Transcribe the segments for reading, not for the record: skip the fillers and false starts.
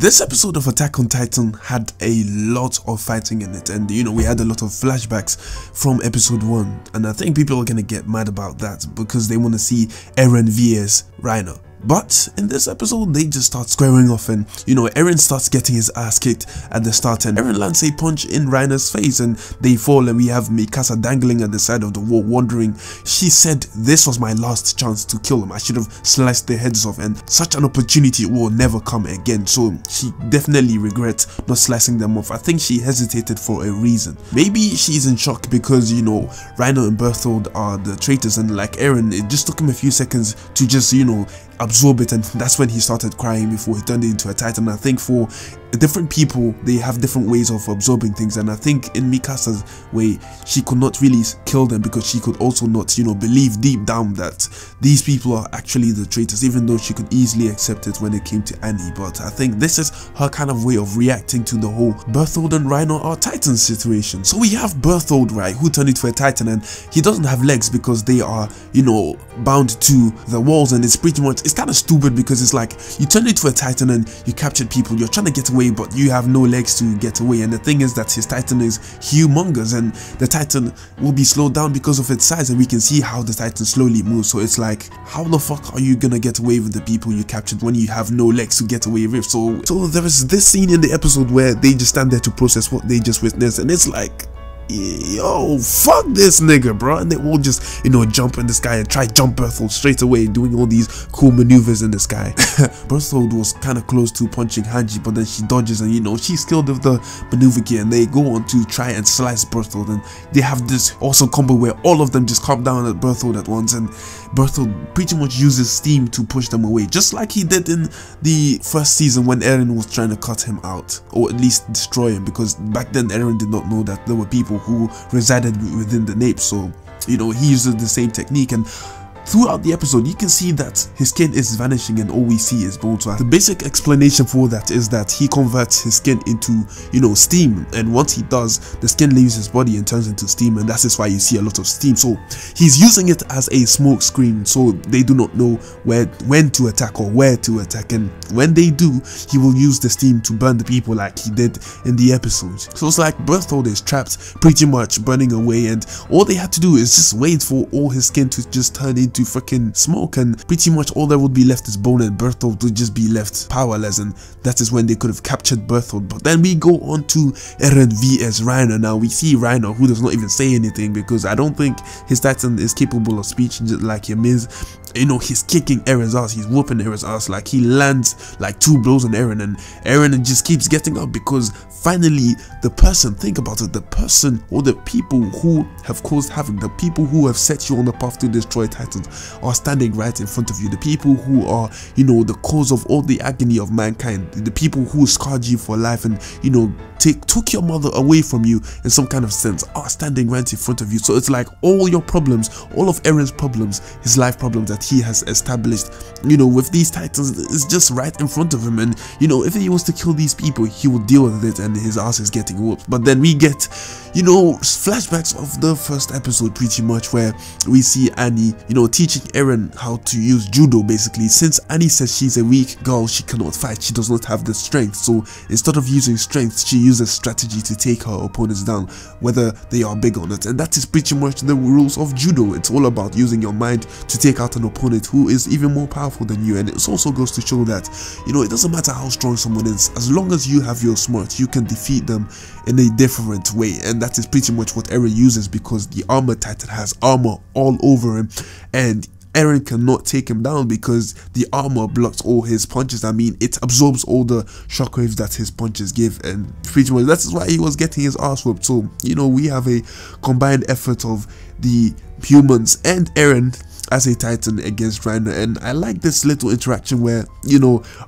This episode of Attack on Titan had a lot of fighting in it, and we had a lot of flashbacks from episode 1, and I think people are gonna get mad about that because they want to see Eren vs Reiner. But in this episode, they just start squaring off, and Eren starts getting his ass kicked at the start, and Eren lands a punch in Reiner's face, and they fall, and we have Mikasa dangling at the side of the wall, wondering. She said, "This was my last chance to kill him. I should have sliced their heads off, and such an opportunity will never come again." So she definitely regrets not slicing them off. I think she hesitated for a reason. Maybe she's in shock because Reiner and Berthold are the traitors, and like Eren, it just took him a few seconds to just absorb it, and that's when he started crying before he turned into a Titan. I think for different people, they have different ways of absorbing things, and I think in Mikasa's way, she could not really kill them because she could also not believe deep down that these people are actually the traitors, even though she could easily accept it when it came to Annie. But I think this is her kind of way of reacting to the whole Berthold and Reiner are Titans situation. So we have Berthold, right, who turned into a Titan, and he doesn't have legs because they are bound to the walls, and it's kind of stupid because it's like you turned into a Titan and you captured people, you're trying to get away, but you have no legs to get away. And the thing is that his Titan is humongous, and the Titan will be slowed down because of its size, and we can see how the Titan slowly moves. So it's like, how the fuck are you gonna get away with the people you captured when you have no legs to get away with? So there is this scene in the episode where they just stand there to process what they just witnessed, and it's like, yo, fuck this nigga, bro. And they all just jump in the sky and try jump Berthold straight away, doing all these cool maneuvers in the sky. Berthold was kind of close to punching Hanji, but then she dodges, and she's skilled with the maneuver gear, and they go on to try and slice Berthold, and they have this awesome combo where all of them just come down at Berthold at once, and Berthold pretty much uses steam to push them away, just like he did in the first season when Eren was trying to cut him out, or at least destroy him, because back then Eren did not know that there were people who resided within the nape. So he uses the same technique, and throughout the episode you can see that his skin is vanishing and all we see is bones. So the basic explanation for that is that he converts his skin into steam, and once he does, the skin leaves his body and turns into steam, and that is why you see a lot of steam. So he's using it as a smoke screen, so they do not know when to attack or where to attack, and when they do, he will use the steam to burn the people like he did in the episode. So it's like Berthold is trapped, pretty much burning away, and all they had to do is just wait for all his skin to just turn into freaking smoke, and pretty much all there would be left is bone, and Berthold would just be left powerless, and that is when they could have captured Berthold. But then we go on to Eren vs Reiner. Now we see Reiner, who does not even say anything because I don't think his Titan is capable of speech just like him is. He's kicking Eren's ass, he's whooping Eren's ass, like he lands like 2 blows on Eren, and Eren just keeps getting up because finally the person, think about it, the person or the people who have caused havoc, the people who have set you on the path to destroy Titans are standing right in front of you. The people who are the cause of all the agony of mankind, the people who scarred you for life and took your mother away from you in some kind of sense, are standing right in front of you. So it's like all your problems, all of Eren's problems, his life problems that he has established with these Titans is just right in front of him, and if he was to kill these people, he would deal with it, and his ass is getting whooped. But then we get flashbacks of the first episode pretty much, where we see Annie teaching Eren how to use judo. Basically, since Annie says she's a weak girl, she cannot fight, she does not have the strength, so instead of using strength, she uses strategy to take her opponents down, whether they are big or not. And that is pretty much the rules of judo. It's all about using your mind to take out an opponent who is even more powerful than you. And it also goes to show that it doesn't matter how strong someone is, as long as you have your smarts, you can defeat them in a different way. And that is pretty much what Eren uses, because the armored Titan has armor all over him, and Eren cannot take him down because the armor blocks all his punches. I mean, it absorbs all the shockwaves that his punches give, and pretty much that's why he was getting his ass whooped. So we have a combined effort of the humans and Eren as a Titan against Reiner. And I like this little interaction where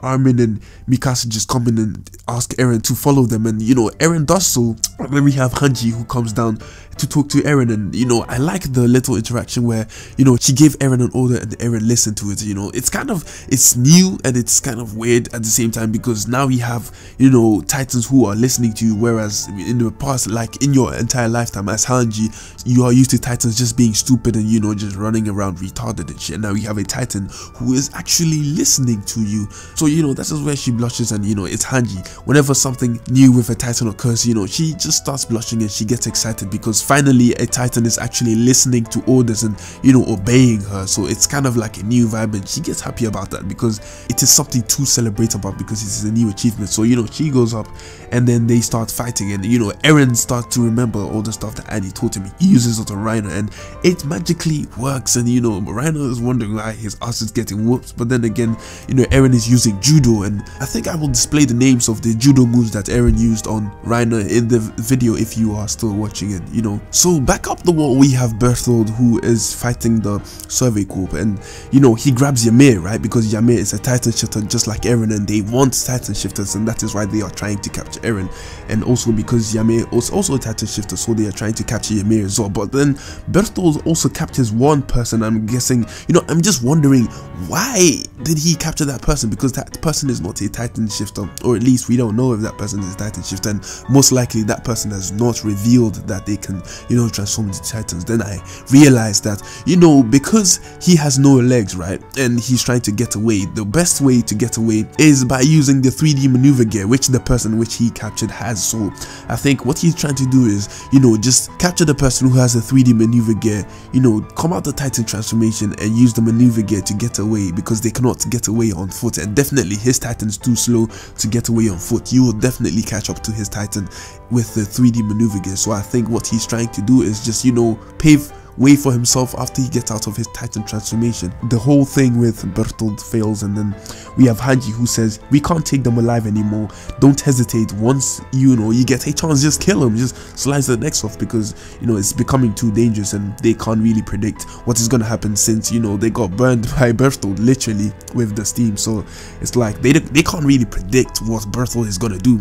Armin and Mikasa just come in and ask Eren to follow them, and Eren does so, And then we have Hanji, who comes down to talk to Eren, and you know, I like the little interaction where, you know, she gave Eren an order and Eren listened to it. You know, it's new and it's kind of weird at the same time, because now we have, you know, Titans who are listening to you, whereas in the past, like in your entire lifetime as Hanji, you are used to Titans just being stupid and, you know, just running around retarded and shit. And now we have a Titan who is actually listening to you. So, you know, this is where she blushes, and you know, it's Hanji. Whenever something new with a Titan occurs, you know, she just starts blushing and she gets excited because finally a Titan is actually listening to orders and, you know, obeying her. So it's kind of like a new vibe, and she gets happy about that because it is something to celebrate about, because it's a new achievement. So, you know, she goes up and then they start fighting, and you know, Eren starts to remember all the stuff that Annie taught him. He uses it on Reiner and it magically works, and you know, Reiner is wondering why his ass is getting whooped. But then again, you know, Eren is using judo, and I think I will display the names of the judo moves that Eren used on Reiner in the video if you are still watching it, you know. So back up the wall, we have Berthold, who is fighting the survey corp, and you know, he grabs Ymir, right, because Ymir is a Titan shifter just like Eren, and they want Titan shifters, and that is why they are trying to capture Eren. And also because Ymir is also a Titan shifter, so they are trying to capture Ymir as well. But then Berthold also captures one person. I'm guessing, you know, I'm just wondering, why did he capture that person? Because that person is not a Titan shifter, or at least we don't know if that person is a Titan shifter, and most likely that person has not revealed that they can, you know, transform into Titans. Then I realized that, you know, because he has no legs, right, and he's trying to get away, the best way to get away is by using the 3D maneuver gear, which the person which he captured has. So I think what he's trying to do is, you know, just capture the person who has the 3D maneuver gear, you know, come out the Titan transformation and use the maneuver gear to get away, because they cannot get away on foot, and definitely his Titan is too slow to get away on foot. You will definitely catch up to his Titan with the 3D maneuver gear. So I think what he's trying to do is just, you know, pave way for himself after he gets out of his Titan transformation. The whole thing with Berthold fails, and then we have Hanji, who says, we can't take them alive anymore, don't hesitate, once you know you get a chance, just kill him, just slice the necks off, because you know it's becoming too dangerous and they can't really predict what is going to happen, since you know they got burned by Berthold literally with the steam. So it's like they can't really predict what Berthold is going to do.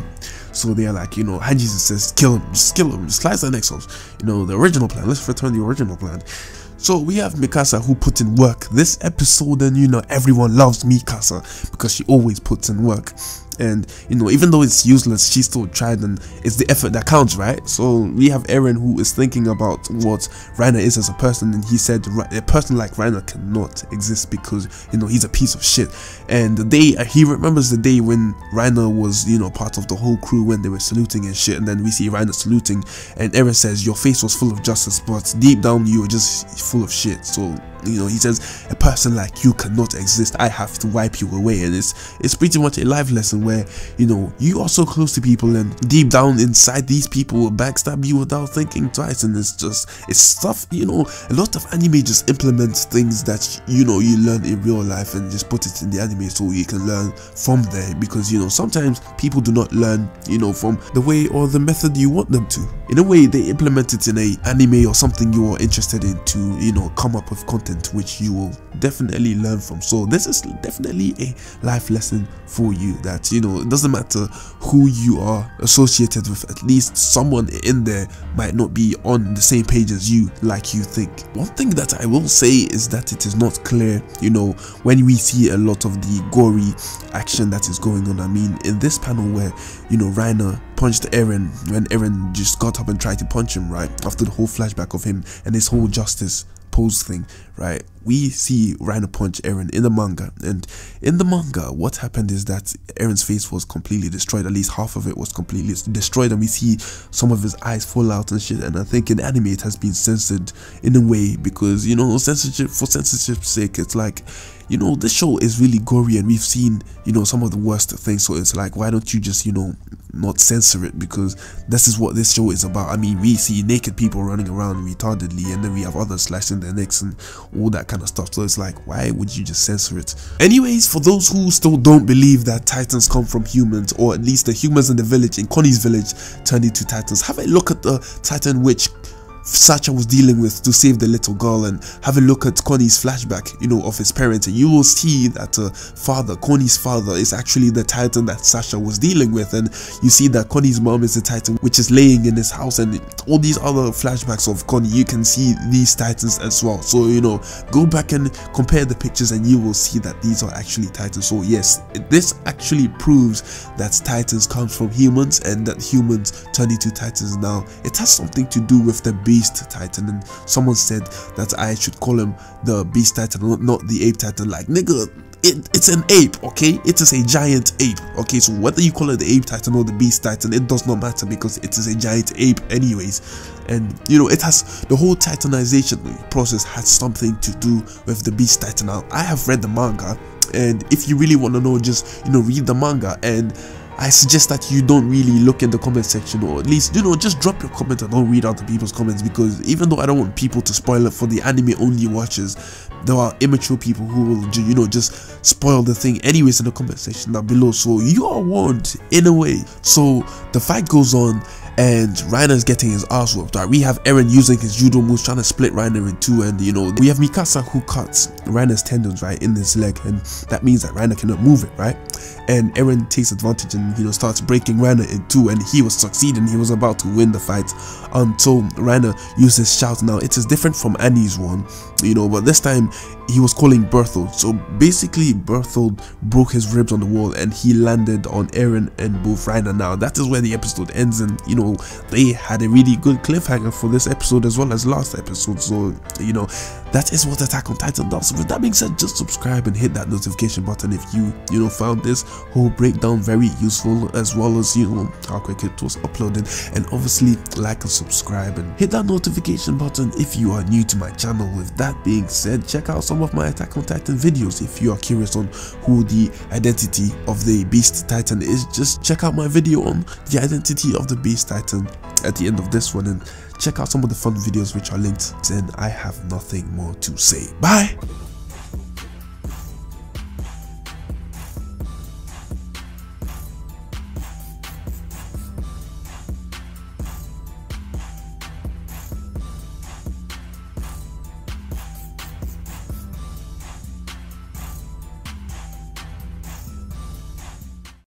So they're like, you know, Hanji says, kill him, just slice the necks off. You know, the original plan, let's return the original plan. So we have Mikasa, who put in work this episode, and you know, everyone loves Mikasa because she always puts in work. And you know, even though it's useless, she still tried, and it's the effort that counts, right? So we have Eren, who is thinking about what Reiner is as a person, and he said a person like Reiner cannot exist because, you know, he's a piece of shit. And he remembers the day when Reiner was, you know, part of the whole crew when they were saluting and shit, and then we see Reiner saluting, and Eren says, your face was full of justice, but deep down you were just full of shit. So you know, he says, a person like you cannot exist, I have to wipe you away. And it's pretty much a life lesson where, you know, you are so close to people, and deep down inside these people will backstab you without thinking twice. And it's stuff, you know, a lot of anime just implements things that, you know, you learn in real life and just put it in the anime so you can learn from there, because, you know, sometimes people do not learn, you know, from the way or the method you want them to. In a way, they implement it in a anime or something you are interested in to, you know, come up with content which you will definitely learn from. So this is definitely a life lesson for you, that, you know, it doesn't matter who you are associated with, at least someone in there might not be on the same page as you like you think. One thing that I will say is that it is not clear, you know, when we see a lot of the gory action that is going on. I mean, in this panel where, you know, Reiner punched Eren when Eren just got up and tried to punch him, right, after the whole flashback of him and this whole justice pose thing, right, we see Reiner punch Eren in the manga, and in the manga what happened is that Eren's face was completely destroyed, at least half of it was completely destroyed, and we see some of his eyes fall out and shit. And I think in anime it has been censored in a way, because, you know, censorship's sake, it's like, you know, this show is really gory and we've seen, you know, some of the worst things, so it's like, why don't you just, you know, not censor it, because this is what this show is about. I mean, we see naked people running around retardedly, and then we have others slashing their necks and all that kind of stuff, so it's like, why would you just censor it? Anyways, for those who still don't believe that Titans come from humans, or at least the humans in the village, in Connie's village, turned into Titans, have a look at the Titan which Sasha was dealing with to save the little girl, and have a look at Connie's flashback, you know, of his parents, and you will see that Connie's father is actually the Titan that Sasha was dealing with, and you see that Connie's mom is the Titan which is laying in his house, and all these other flashbacks of Connie, you can see these Titans as well. So, you know, go back and compare the pictures and you will see that these are actually Titans. So yes, this actually proves that Titans come from humans, and that humans turn into Titans. Now it has something to do with the Beast Titan, and someone said that I should call him the Beast Titan, not the Ape Titan. Like, nigga, it's an ape, okay? It is a giant ape, okay? So whether you call it the Ape Titan or the Beast Titan, it does not matter, because it is a giant ape anyways. And you know, it has, the whole titanization process has something to do with the Beast Titan. Now I have read the manga, and if you really want to know, just, you know, read the manga. And I suggest that you don't really look in the comment section, or at least, you know, just drop your comment and don't read other people's comments, because even though I don't want people to spoil it for the anime only watchers, there are immature people who will, you know, just spoil the thing anyways in the comment section down below. So you are warned in a way. So the fight goes on, and Reiner's getting his ass whooped. Right? We have Eren using his judo moves, trying to split Reiner in two, and you know, we have Mikasa who cuts Reiner's tendons right in his leg, and that means that Reiner cannot move it, right? And Eren takes advantage and, you know, starts breaking Reiner in two, and he was succeeding. He was about to win the fight until Reiner uses shout. Now it is different from Annie's one, you know, but this time he was calling berthold. So basically berthold broke his ribs on the wall, and he landed on Eren and both Reiner. Now that is where the episode ends, and you know, they had a really good cliffhanger for this episode as well as last episode. So, you know, that is what Attack on Titan does. So with that being said, just subscribe and hit that notification button if you know, found this whole breakdown very useful, as well as, you know, how quick it was uploaded. And obviously like and subscribe and hit that notification button if you are new to my channel. With that being said, check out some of my Attack on Titan videos if you are curious on who the identity of the Beast Titan is. Just check out my video on the identity of the Beast Titan at the end of this one, and check out some of the fun videos which are linked. Then I have nothing more to say. Bye.